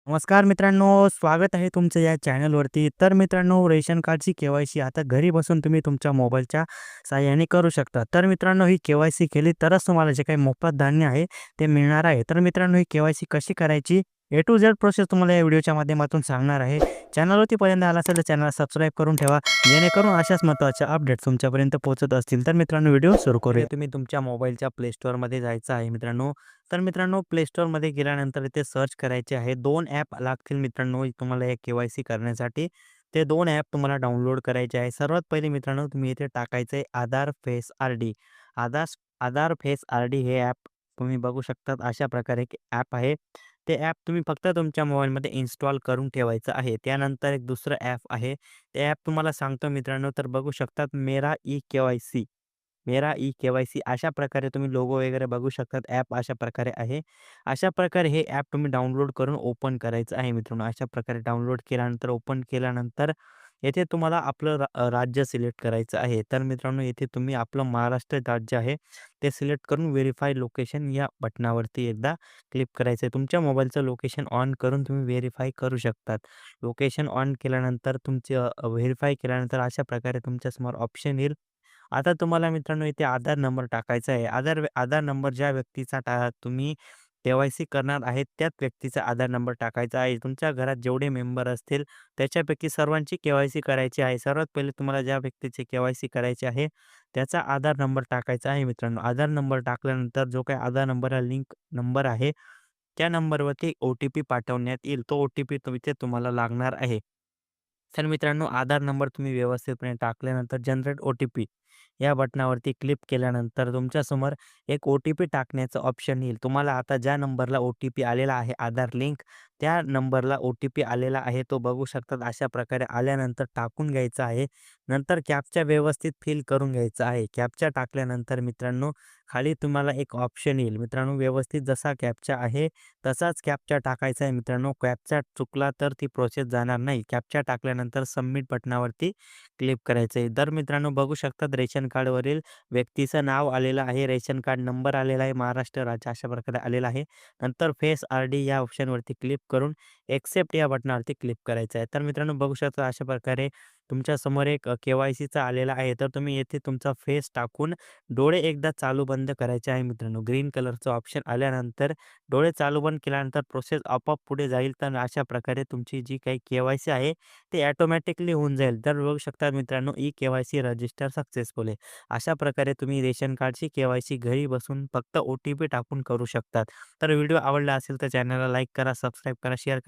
नमस्कार मित्रांनो, स्वागत आहे तुमचं या चॅनलवरती. तर मित्रांनो, रेशन कार्डची के-वाय-सी आता घरी बसून तुम्ही तुमच्या मोबाईलच्या साहाय्याने करू शकता. तर मित्रांनो, ही के-वाय-सी केली तरच तुम्हाला जे काही मोफत धान्य आहे ते मिळणार आहे. तर मित्रांनो, ही के-वाय-सी कशी करायची ए टू झेड प्रोसेस तुम्हाला या व्हिडिओच्या माध्यमातून सांगणार आहे. चॅनलवरती पहिल्यांदा आला असेल तर चॅनलला सबस्क्राईब करून ठेवा, जेणेकरून अशाच महत्त्वाच्या अपडेट्स तुमच्यापर्यंत पोहोचत असतील. तर मित्रांनो, व्हिडिओ सुरू करूया. तुम्ही तुमच्या मोबाईलच्या प्ले स्टोअरमध्ये जायचं आहे मित्रांनो. तर मित्रांनो, प्ले स्टोअरमध्ये गेल्यानंतर इथे सर्च करायचे आहे. 2 ॲप लागतील मित्रांनो तुम्हाला हे के-वाय-सी करण्यासाठी. ते 2 ॲप तुम्हाला डाउनलोड करायचे आहे. सर्वात पहिले मित्रांनो, तुम्ही इथे टाकायचं आहे आधार face RD. Aadhaar Aadhaar face RD हे ॲप तुम्ही बघू शकतात. अशा प्रकारे एक ॲप आहे. ते ॲप तुम्ही फक्त तुमच्या मोबाईलमध्ये इन्स्टॉल करून ठेवायचं आहे. त्यानंतर एक दुसरं ॲप आहे. ते ॲप तुम्हाला सांगतो मित्रांनो, तर बघू शकतात मेरा ई-के-वाय-सी. मेरा ई-के-वाय-सी अशा प्रकारे तुम्ही लोगो वगैरे बघू शकतात. ॲप अशा प्रकारे आहे. अशा प्रकारे हे ॲप तुम्ही डाउनलोड करून ओपन करायचं आहे मित्रांनो. अशा प्रकारे डाउनलोड केल्यानंतर ओपन केल्यानंतर येथे तुम्हाला आपलं राज्य सिलेक्ट करायचं आहे. तर मित्रांनो येथे तुम्ही आपलं महाराष्ट्र राज्य आहे ते सिलेक्ट करून व्हेरिफाय लोकेशन या बटनावरती एकदा क्लिक करायचं आहे. तुमच्या मोबाईलचं लोकेशन ऑन करून तुम्ही व्हेरिफाय करू शकतात. लोकेशन ऑन केल्यानंतर तुमचे व्हेरिफाय केल्यानंतर अशा प्रकारे तुमच्यासमोर ऑप्शन येईल. आता तुम्हाला मित्रांनो इथे आधार नंबर टाकायचा आहे. आधार नंबर ज्या व्यक्तीचा तुम्ही के-वाय-सी करणार आहेत, त्याच व्यक्तीचा आधार नंबर टाकायचा आहे. तुमच्या घरात जेवढे मेंबर असतील, त्याच्यापैकी सर्वांची के-वाय-सी करायची आहे. सर्वात पहिले तुम्हाला ज्या व्यक्तीची के-वाय-सी करायची आहे, त्याचा आधार नंबर टाकायचा आहे मित्रांनो. आधार नंबर टाकल्यानंतर जो काही आधार नंबरला लिंक नंबर आहे, त्या नंबरवरती ओ-टी-पी पाठवण्यात येईल. तो ओ-टी-पी इथे तुम्हाला लागणार आहे. तर मित्रांनो, आधार नंबर तुम्ही व्यवस्थितपणे टाकल्यानंतर जनरेट ओ-टी-पी या बटनावरती क्लिक केल्यानंतर तुमच्यासमोर एक ओ-टी-पी टाकण्याचं ऑप्शन येईल. तुम्हाला आता ज्या नंबरला ओ-टी-पी आलेला आहे आधार लिंक, त्या नंबरला ओ-टी-पी आलेला आहे. तो बघू शकतात. अशा प्रकारे आल्यानंतर टाकून घ्यायचा आहे. नंतर कॅप्चा व्यवस्थित फिल करून घ्यायचा आहे. कॅप्चा टाकल्यानंतर मित्रांनो, खाली तुम्हाला एक ऑप्शन येईल. मित्रांनो, व्यवस्थित जसा कॅप्चा आहे तसाच कॅप्चा टाकायचा आहे मित्रांनो. कॅप्चा चुकला तर ती प्रोसेस जाणार नाही. कॅप्चा टाकल्यानंतर सबमिट बटनावरती क्लिक करायचं आहे. तर मित्रांनो बघू शकतात रेशन कार्डवरील व्यक्तीचं नाव आलेलं आहे, रेशन कार्ड नंबर आलेला आहे, महाराष्ट्र राज्य अशा प्रकारे आलेला आहे. नंतर फेस आर-डी या ऑप्शनवरती क्लिक करून एक्सेप्ट या बटनावरती क्लिक करायचं आहे. तर मित्रांनो बघू शकता अशा प्रकारे तुमच्यासमोर एक के-वाय-सीचा आलेला आहे. तर तुम्ही येथे तुमचा फेस टाकून डोळे एकदा चालू बंद करायचे आहे मित्रांनो. ग्रीन कलरचं ऑप्शन आल्यानंतर डोळे चालू बंद केल्यानंतर प्रोसेस आपोआप पुढे जाईल. तर अशा प्रकारे तुमची जी काही के-वाय-सी आहे ते ऑटोमॅटिकली होऊन जाईल. तर बघू शकता मित्रांनो ई-के-वाय-सी रजिस्टर सक्सेसफुल आहे. अशा प्रकारे तुम्ही रेशन कार्डची के-वाय-सी घरी बसून फक्त ओ-टी-पी टाकून करू शकतात. तर व्हिडिओ आवडला असेल तर चॅनलला लाईक करा, सबस्क्राईब करा, शेअर करा.